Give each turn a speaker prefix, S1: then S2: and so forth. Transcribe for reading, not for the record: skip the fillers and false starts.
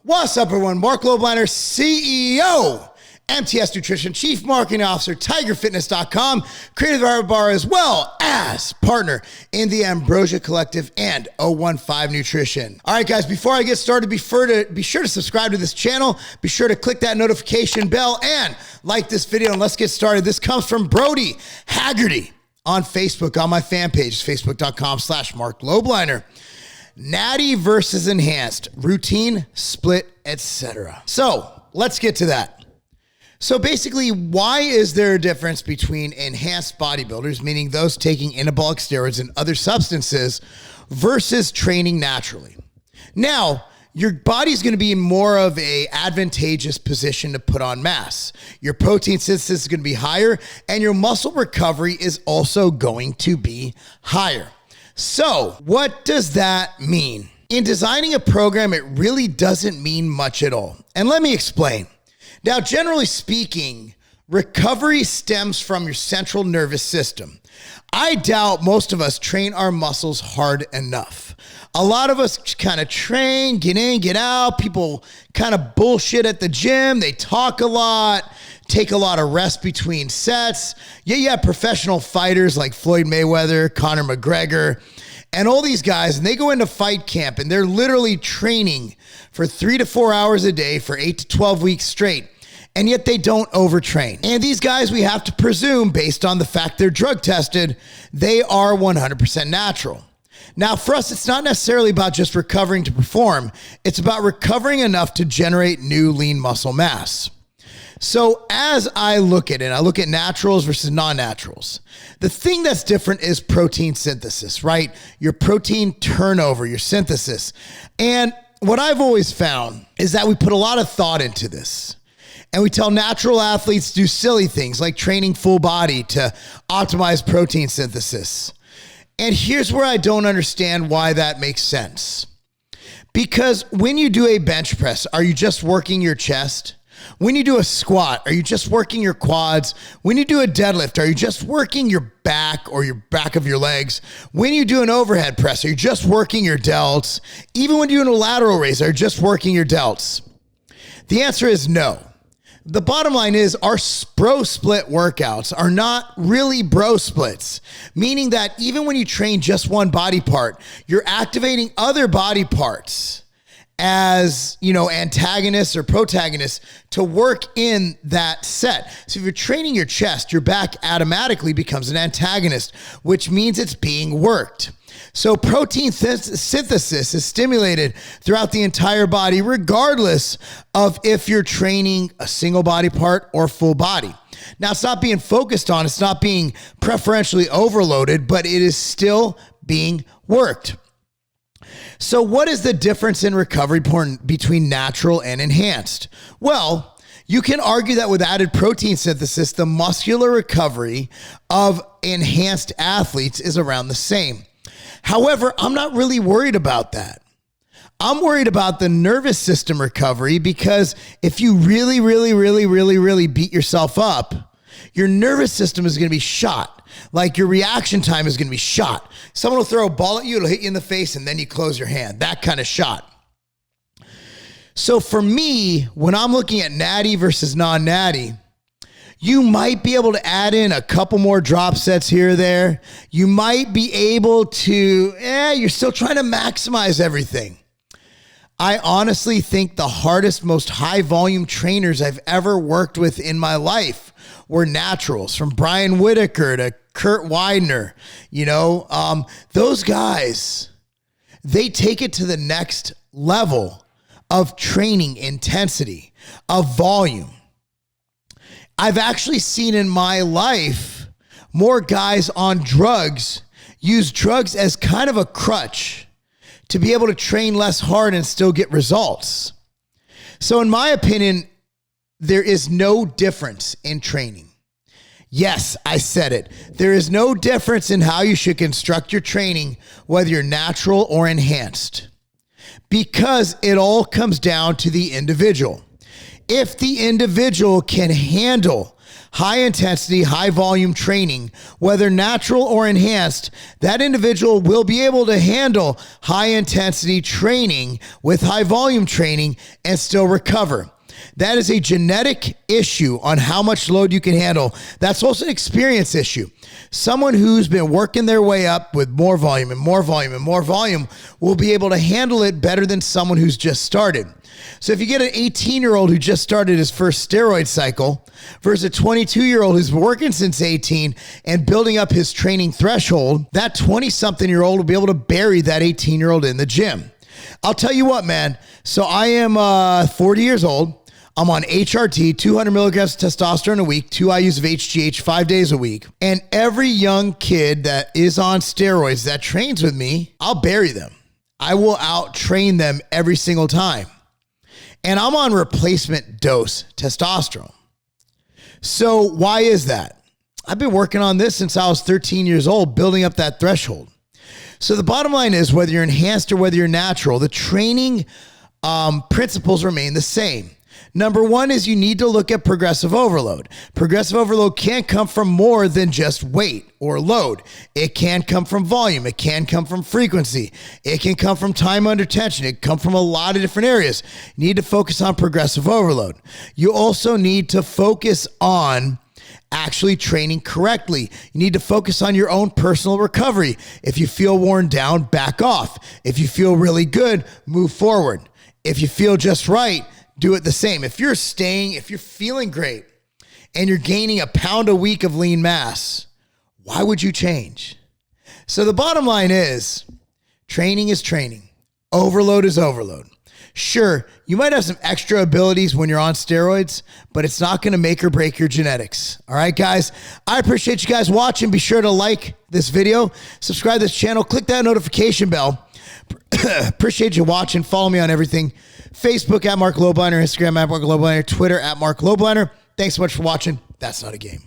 S1: What's up, everyone? Marc Lobliner, CEO, MTS Nutrition, Chief Marketing Officer, TigerFitness.com, creative bar as well as partner in the Ambrosia Collective and 015 Nutrition. All right, guys, before I get started, be sure to subscribe to this channel. Be sure to click that notification bell and like this video, and let's get started. This comes from Brody Haggerty on Facebook, on my fan page, facebook.com/Marc Lobliner. Natty versus enhanced, routine, split, etc. So let's get to that. So basically, why is there a difference between enhanced bodybuilders, meaning those taking anabolic steroids and other substances, versus training naturally? Now, your body's going to be in more of a advantageous position to put on mass. Your protein synthesis is going to be higher, and your muscle recovery is also going to be higher. So what does that mean? In designing a program, it really doesn't mean much at all. And let me explain. Now, generally speaking, recovery stems from your central nervous system. I doubt most of us train our muscles hard enough. A lot of us kind of train, get in, get out. People kind of bullshit at the gym. They talk a lot, take a lot of rest between sets. Yeah, you have professional fighters like Floyd Mayweather, Conor McGregor, and all these guys, and they go into fight camp and they're literally training for 3 to 4 hours a day for 8 to 12 weeks straight. And yet they don't overtrain. And these guys, we have to presume, based on the fact they're drug tested, they are 100% natural. Now, for us, it's not necessarily about just recovering to perform. It's about recovering enough to generate new lean muscle mass. So as I look at it, I look at naturals versus non-naturals. The thing that's different is protein synthesis, right? Your protein turnover, your synthesis. And what I've always found is that we put a lot of thought into this. And we tell natural athletes to do silly things like training full body to optimize protein synthesis. And here's where I don't understand why that makes sense. Because when you do a bench press, are you just working your chest? When you do a squat, are you just working your quads? When you do a deadlift, are you just working your back or your back of your legs? When you do an overhead press, are you just working your delts? Even when you're doing a lateral raise, are you just working your delts? The answer is no. The bottom line is our bro split workouts are not really bro splits, meaning that even when you train just one body part, you're activating other body parts as, antagonists or protagonists to work in that set. So if you're training your chest, your back automatically becomes an antagonist, which means it's being worked. So protein synthesis is stimulated throughout the entire body, regardless of if you're training a single body part or full body. Now, it's not being focused on, it's not being preferentially overloaded, but it is still being worked. So what is the difference in recovery between natural and enhanced? Well, you can argue that with added protein synthesis, the muscular recovery of enhanced athletes is around the same. However, I'm not really worried about that. I'm worried about the nervous system recovery, because if you really beat yourself up, your nervous system is going to be shot. Like your reaction time is going to be shot. Someone will throw a ball at you, it'll hit you in the face, and then you close your hand. That kind of shot. So for me, when I'm looking at natty versus non-natty, you might be able to add in a couple more drop sets here or there. You might be able to, you're still trying to maximize everything. I honestly think the hardest, most high volume trainers I've ever worked with in my life were naturals, from Brian Whitaker to Kurt Widener. Those guys, they take it to the next level of training intensity, of volume. I've actually seen in my life more guys on drugs use drugs as kind of a crutch to be able to train less hard and still get results. So in my opinion, there is no difference in training. Yes, I said it. There is no difference in how you should construct your training, whether you're natural or enhanced, because it all comes down to the individual. If the individual can handle high intensity, high volume training, whether natural or enhanced, that individual will be able to handle high intensity training with high volume training and still recover. That is a genetic issue on how much load you can handle. That's also an experience issue. Someone who's been working their way up with more volume and more volume and more volume will be able to handle it better than someone who's just started. So if you get an 18-year-old who just started his first steroid cycle versus a 22-year-old who's been working since 18 and building up his training threshold, that 20-something-year-old will be able to bury that 18-year-old in the gym. I'll tell you what, man. So I am 40 years old. I'm on HRT, 200 milligrams of testosterone a week, 2 IUs of HGH 5 days a week. And every young kid that is on steroids that trains with me, I'll bury them. I will out-train them every single time. And I'm on replacement dose testosterone. So why is that? I've been working on this since I was 13 years old, building up that threshold. So the bottom line is, whether you're enhanced or whether you're natural, the training principles remain the same. Number one is you need to look at progressive overload. Progressive overload can't come from more than just weight or load. It can come from volume. It can come from frequency. It can come from time under tension. It can come from a lot of different areas. You need to focus on progressive overload. You also need to focus on actually training correctly. You need to focus on your own personal recovery. If you feel worn down, back off. If you feel really good, move forward. If you feel just right, do it the same. If you're feeling great and you're gaining a pound a week of lean mass, why would you change? So the bottom line is, training is training. Overload is overload. Sure, you might have some extra abilities when you're on steroids, but it's not going to make or break your genetics. All right, guys, I appreciate you guys watching. Be sure to like this video, subscribe to this channel, click that notification bell. Appreciate you watching. Follow me on everything. Facebook at Marc Lobliner, Instagram at Marc Lobliner, Twitter at Marc Lobliner. Thanks so much for watching. That's not a game.